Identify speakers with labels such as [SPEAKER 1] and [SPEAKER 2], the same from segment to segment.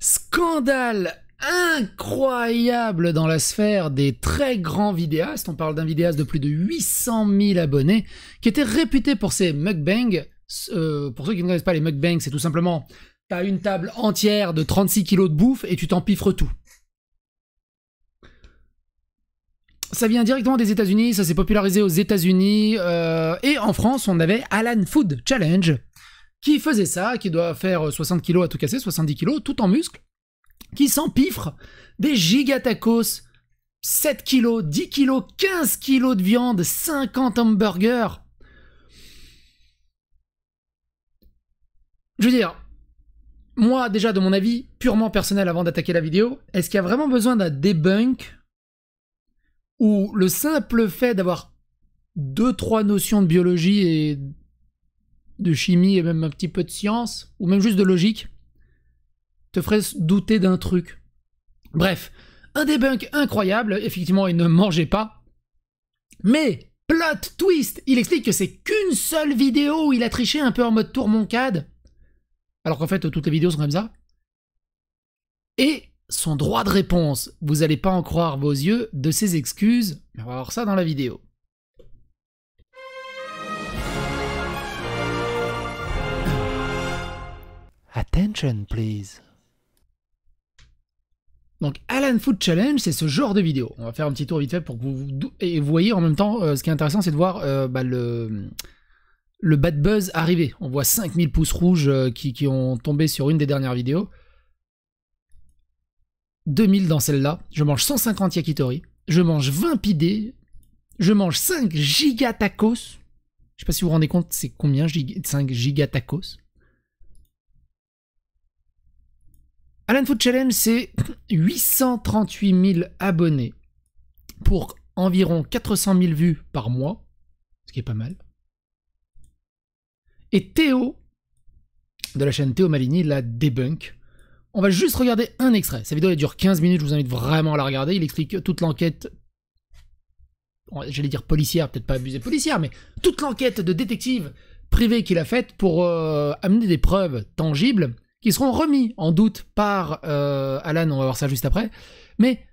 [SPEAKER 1] Scandale incroyable dans la sphère des très grands vidéastes. On parle d'un vidéaste de plus de 800 000 abonnés qui était réputé pour ses mukbangs. Pour ceux qui ne connaissent pas les mukbangs, c'est tout simplement t'as une table entière de 36 kilos de bouffe et tu t'empiffres tout. Ça vient directement des États-Unis, ça s'est popularisé aux États-Unis et en France, on avait Alan Food Challenge qui faisait ça, qui doit faire 60 kilos à tout casser, 70 kilos, tout en muscles, qui s'empiffre des gigatacos, 7 kilos, 10 kilos, 15 kilos de viande, 50 hamburgers. Je veux dire, moi déjà de mon avis purement personnel avant d'attaquer la vidéo, est-ce qu'il y a vraiment besoin d'un debunk où le simple fait d'avoir 2-3 notions de biologie et de chimie et même un petit peu de science, ou même juste de logique, te ferait douter d'un truc? Bref, un debunk incroyable, effectivement il ne mangeait pas, mais plot twist, il explique que c'est qu'une seule vidéo où il a triché un peu en mode tourmoncade, alors qu'en fait toutes les vidéos sont comme ça, et son droit de réponse, vous allez pas en croire vos yeux, de ses excuses, mais on va voir ça dans la vidéo. Attention please. Donc Alan Food Challenge, c'est ce genre de vidéo. On va faire un petit tour vite fait pour que vous voyez en même temps, ce qui est intéressant c'est de voir le bad buzz arriver. On voit 5000 pouces rouges qui ont tombé sur une des dernières vidéos. 2000 dans celle-là, je mange 150 yakitori, je mange 20 pidés, je mange 5 gigatacos. Je sais pas si vous vous rendez compte, c'est combien 5 gigatacos. Alan Food Challenge, c'est 838 000 abonnés pour environ 400 000 vues par mois, ce qui est pas mal. Et Théo, de la chaîne Théo Maligny, la debunk. On va juste regarder un extrait. Sa vidéo elle dure 15 minutes, je vous invite vraiment à la regarder. Il explique toute l'enquête, j'allais dire policière, peut-être pas abuser policière, mais toute l'enquête de détective privé qu'il a faite pour amener des preuves tangibles qui seront remis en doute par Alan, on va voir ça juste après. Mais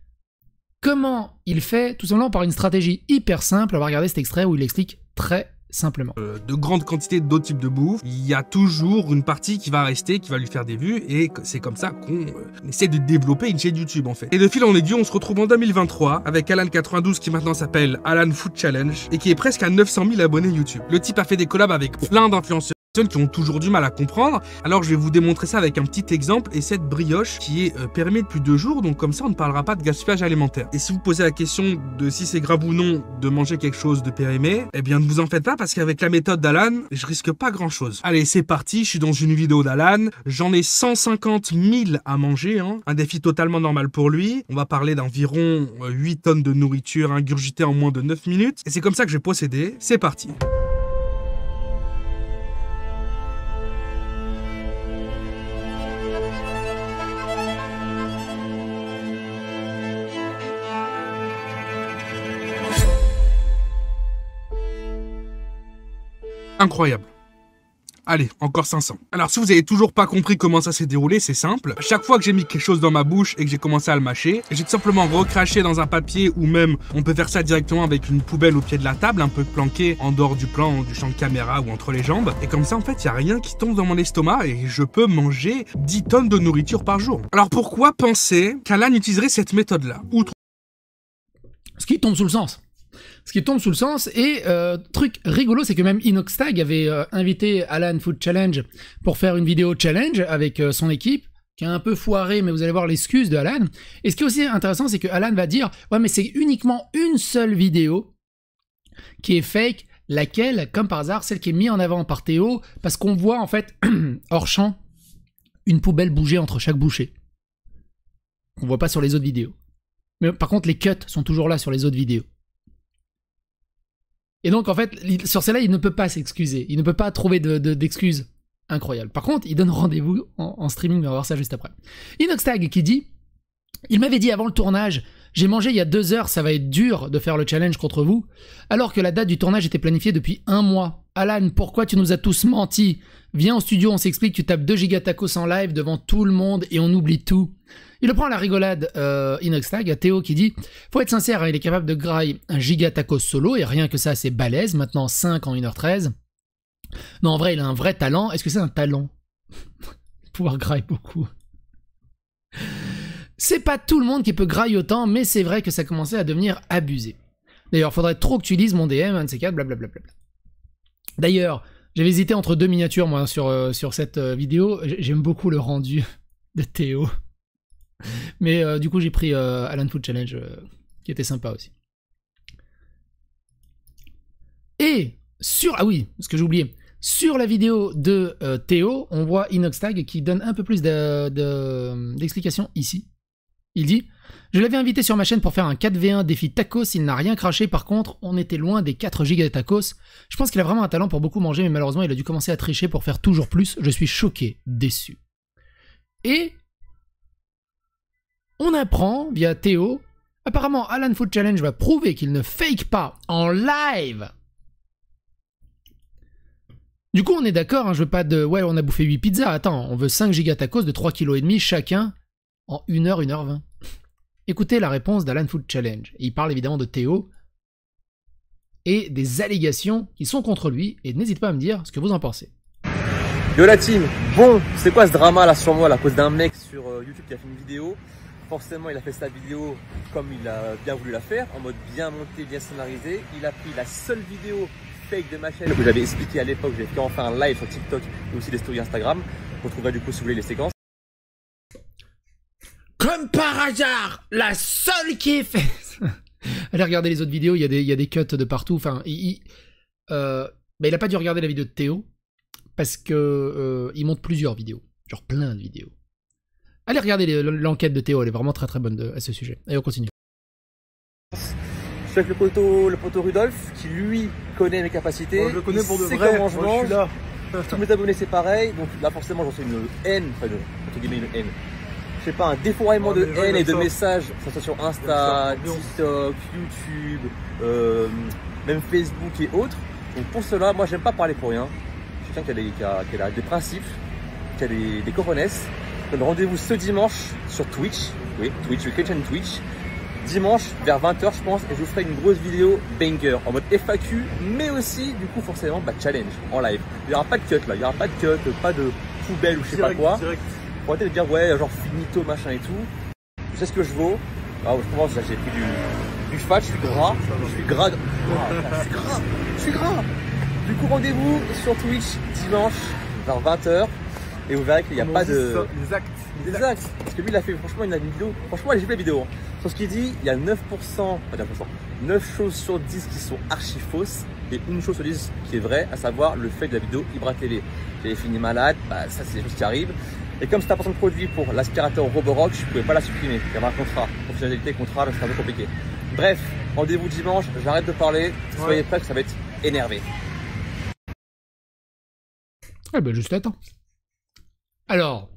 [SPEAKER 1] comment il fait? Tout simplement par une stratégie hyper simple. On va regarder cet extrait où il explique très simplement.
[SPEAKER 2] De grandes quantités d'autres types de bouffe, il y a toujours une partie qui va rester, qui va lui faire des vues, et c'est comme ça qu'on essaie de développer une chaîne YouTube en fait. Et de fil en aiguille, on se retrouve en 2023 avec Alan92 qui maintenant s'appelle Alan Food Challenge et qui est presque à 900 000 abonnés YouTube. Le type a fait des collabs avec plein d'influenceurs qui ont toujours du mal à comprendre. Alors je vais vous démontrer ça avec un petit exemple et cette brioche qui est périmée depuis 2 jours, donc comme ça on ne parlera pas de gaspillage alimentaire. Et si vous posez la question de si c'est grave ou non de manger quelque chose de périmé, eh bien ne vous en faites pas parce qu'avec la méthode d'Alan, je risque pas grand chose. Allez c'est parti, je suis dans une vidéo d'Alan, j'en ai 150 000 à manger, hein. Un défi totalement normal pour lui. On va parler d'environ 8 tonnes de nourriture ingurgitée en moins de 9 minutes et c'est comme ça que je vais procéder. C'est parti. Incroyable. Allez, encore 500. Alors si vous avez toujours pas compris comment ça s'est déroulé, c'est simple. Chaque fois que j'ai mis quelque chose dans ma bouche et que j'ai commencé à le mâcher, j'ai tout simplement recraché dans un papier ou même on peut faire ça directement avec une poubelle au pied de la table, un peu planquée en dehors du plan du champ de caméra ou entre les jambes. Et comme ça en fait, il n'y a rien qui tombe dans mon estomac et je peux manger 10 tonnes de nourriture par jour. Alors pourquoi penser qu'Alan utiliserait cette méthode-là? Outre
[SPEAKER 1] ce qui tombe sous le sens. Ce qui tombe sous le sens, et truc rigolo, c'est que même Inoxtag avait invité Alan Food Challenge pour faire une vidéo challenge avec son équipe, qui a un peu foiré, mais vous allez voir l'excuse de Alan. Et ce qui est aussi intéressant, c'est que Alan va dire « Ouais, mais c'est uniquement une seule vidéo qui est fake, laquelle, comme par hasard, celle qui est mise en avant par Théo, parce qu'on voit en fait, hors champ, une poubelle bouger entre chaque bouchée. On voit pas sur les autres vidéos. Mais par contre, les cuts sont toujours là sur les autres vidéos. Et donc, en fait, sur celle-là, il ne peut pas s'excuser. Il ne peut pas trouver d'excuses incroyables. Par contre, il donne rendez-vous en streaming. On va voir ça juste après. Inoxtag qui dit « Il m'avait dit avant le tournage J'ai mangé il y a 2 heures, ça va être dur de faire le challenge contre vous, alors que la date du tournage était planifiée depuis 1 mois. Alan, pourquoi tu nous as tous menti? Viens au studio, on s'explique, tu tapes 2 giga tacos en live devant tout le monde et on oublie tout. Il le prend à la rigolade, Inoxtag, à Théo qui dit « Faut être sincère, hein, il est capable de grailler un giga tacos solo et rien que ça c'est balèze, maintenant 5 en 1h13. Non, en vrai, il a un vrai talent. Est-ce que c'est un talent? Pouvoir grailler beaucoup. C'est pas tout le monde qui peut grailler autant, mais c'est vrai que ça commençait à devenir abusé. D'ailleurs, faudrait trop que tu lises mon DM, un de ces quatre, blablabla. D'ailleurs, j'avais hésité entre 2 miniatures, moi, sur cette vidéo. J'aime beaucoup le rendu de Théo. Mais du coup, j'ai pris Alan Food Challenge, qui était sympa aussi. Et sur... Ah oui, ce que j'ai oublié. Sur la vidéo de Théo, on voit Inoxtag qui donne un peu plus d'explications ici. Il dit « Je l'avais invité sur ma chaîne pour faire un 4v1 défi tacos, il n'a rien craché, par contre, on était loin des 4 gigas de tacos. Je pense qu'il a vraiment un talent pour beaucoup manger, mais malheureusement, il a dû commencer à tricher pour faire toujours plus. Je suis choqué, déçu. » Et on apprend, via Théo, apparemment Alan Food Challenge va prouver qu'il ne fake pas en live. Du coup, on est d'accord, hein, je veux pas de... Ouais, on a bouffé 8 pizzas, attends, on veut 5 gigas tacos de 3,5 kg chacun en 1h, 1h20. Écoutez la réponse d'Alan Food Challenge. Il parle évidemment de Théo et des allégations qui sont contre lui, et n'hésitez pas à me dire ce que vous en pensez.
[SPEAKER 3] Yo la team, bon, c'est quoi ce drama là sur moi là, à cause d'un mec sur YouTube qui a fait une vidéo. Forcément, il a fait sa vidéo comme il a bien voulu la faire, en mode bien monté, bien scénarisé. Il a pris la seule vidéo fake de ma chaîne que j'avais expliqué à l'époque, j'ai fait enfin un live sur TikTok et aussi des stories Instagram. Vous retrouverez du coup si vous voulez les séquences.
[SPEAKER 1] Comme par hasard, la seule qui est faite. Allez regarder les autres vidéos, il y a des cuts de partout. Enfin, il a pas dû regarder la vidéo de Théo parce que il monte plusieurs vidéos, genre plein de vidéos. Allez regarder l'enquête de Théo, elle est vraiment très très bonne à ce sujet. Allez, on continue.
[SPEAKER 3] Je suis avec le poteau Rudolf qui lui connaît mes capacités.
[SPEAKER 4] Je le connais pour de
[SPEAKER 3] vrai.
[SPEAKER 4] vrai.
[SPEAKER 3] Comment je mange.
[SPEAKER 4] Je suis là.
[SPEAKER 3] Tous mes abonnés c'est pareil, donc là forcément j'en fais une haine, enfin entre guillemets une haine. Je sais pas, un défouraillement de haine et de messages, que ce soit sur Insta, TikTok, YouTube, même Facebook et autres. Donc pour cela, moi j'aime pas parler pour rien. Je suis quelqu'un qui a des principes, qui a des cojones. Donc rendez-vous ce dimanche sur Twitch, oui, Twitch, je crée une Twitch. Dimanche vers 20h je pense, et je vous ferai une grosse vidéo banger en mode FAQ, mais aussi du coup forcément challenge en live. Il n'y aura pas de cut là, il n'y aura pas de cut, pas de poubelle ou je sais pas quoi. Pour arrêter de dire ouais genre finito machin et tout. Je sais ce que je vaux. Alors je commence, j'ai pris du fat, je suis gras, c'est gras, je suis gras. Du coup rendez-vous sur Twitch dimanche vers 20h et vous verrez qu'il n'y a pas de... Des actes. Parce que lui il a fait franchement une vidéo, franchement j'ai vu la vidéo. Sur ce qu'il dit, il y a 9%, pas 9%, 9 choses sur 10 qui sont archi fausses et une chose sur 10 qui est vraie, à savoir le fait de la vidéo Ibra TV. J'avais fini malade, bah ça c'est des choses qui arrivent. Et comme c'est un de produit pour l'aspirateur Roborock, je ne pouvais pas la supprimer. Il y avait un contrat, confidentialité, contrat, donc c'est un peu compliqué. Bref, rendez-vous dimanche, j'arrête de parler, soyez prêts que ça va être énervé.
[SPEAKER 1] Eh ben juste attends. Alors,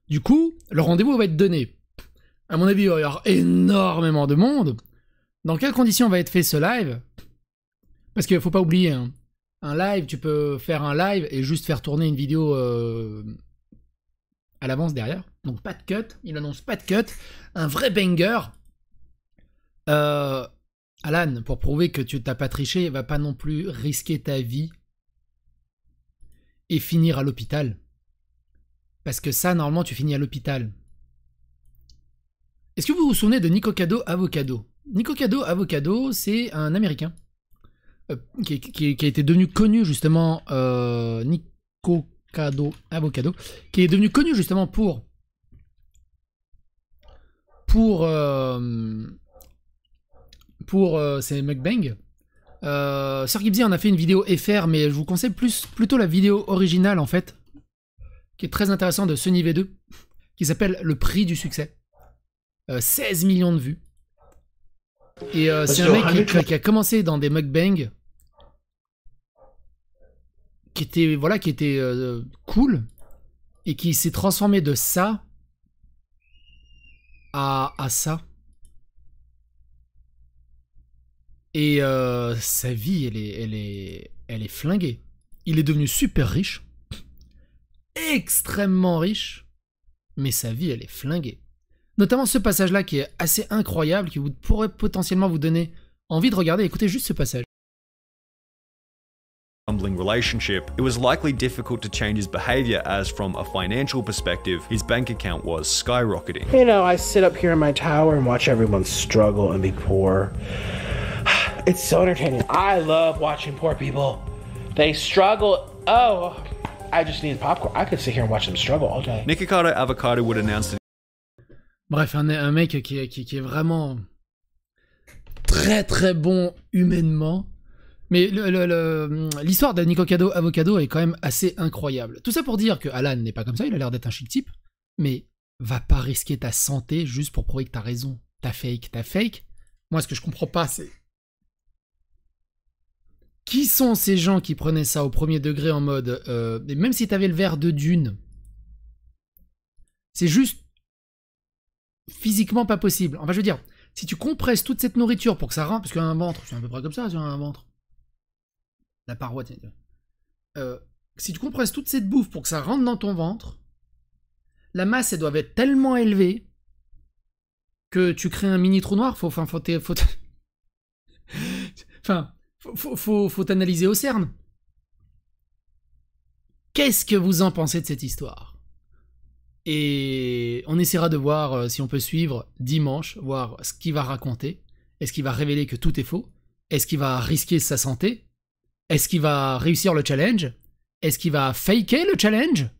[SPEAKER 1] du coup, le rendez-vous va être donné. À mon avis, il va y avoir énormément de monde. Dans quelles conditions va être fait ce live? Parce qu'il ne faut pas oublier, hein, un live, tu peux faire un live et juste faire tourner une vidéo à l'avance derrière. Donc pas de cut, il annonce pas de cut. Un vrai banger. Alan, pour prouver que tu n'as pas triché, va pas non plus risquer ta vie et finir à l'hôpital. Parce que ça, normalement, tu finis à l'hôpital. Est-ce que vous vous souvenez de Nicocado Avocado? Nicocado Avocado, c'est un Américain qui a été devenu connu justement, Nicocado Avocado, qui est devenu connu justement pour ses mukbangs. Sir Gibbsy en a fait une vidéo FR, mais je vous conseille plutôt la vidéo originale en fait, qui est très intéressante de Sunny V2, qui s'appelle Le prix du succès. 16 millions de vues. Et c'est un mec qui a commencé dans des mukbangs qui était cool et qui s'est transformé de ça à ça. Et sa vie, elle est flinguée. Il est devenu super riche, extrêmement riche, mais sa vie, elle est flinguée. Notamment ce passage-là qui est assez incroyable, qui pourrait potentiellement vous donner envie de regarder. Écoutez juste ce passage.
[SPEAKER 4] Relationship, it was likely difficult to change his behavior as from a financial perspective, his bank account was skyrocketing.
[SPEAKER 5] You know, I sit up here in my tower and watch everyone struggle and be poor. It's so entertaining. I love watching poor people. They struggle. Oh, I just need popcorn. I could sit here and watch them struggle all day.
[SPEAKER 4] Nikocado Avocado would announce that.
[SPEAKER 1] Bref, un mec qui est vraiment très très bon humainement. Mais l'histoire de Nikocado Avocado est quand même assez incroyable. Tout ça pour dire que Alan n'est pas comme ça, il a l'air d'être un chic type, mais va pas risquer ta santé juste pour prouver que t'as raison. T'as fake. Moi, ce que je comprends pas, c'est... Qui sont ces gens qui prenaient ça au premier degré en mode... même si t'avais le verre de Dune, c'est juste physiquement pas possible. Enfin, je veux dire, si tu compresses toute cette nourriture pour que ça rentre... Parce qu'un ventre, c'est à peu près comme ça, c'est un ventre. La paroi, tiens. Si tu compresses toute cette bouffe pour que ça rentre dans ton ventre, la masse, elle doit être tellement élevée que tu crées un mini trou noir. Faut t'analyser au CERN. Qu'est-ce que vous en pensez de cette histoire? Et on essaiera de voir si on peut suivre dimanche, voir ce qu'il va raconter. Est-ce qu'il va révéler que tout est faux? Est-ce qu'il va risquer sa santé? Est-ce qu'il va réussir le challenge? Est-ce qu'il va faker le challenge?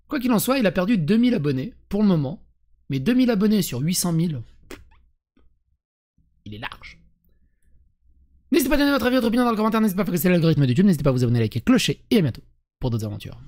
[SPEAKER 1] Quoi qu'il en soit, il a perdu 2000 abonnés pour le moment. Mais 2000 abonnés sur 800 000, il est large. N'hésitez pas à donner votre avis, votre opinion dans le commentaire. N'hésitez pas à faire rester l'algorithme de YouTube. N'hésitez pas à vous abonner, liker, clocher. Et à bientôt pour d'autres aventures.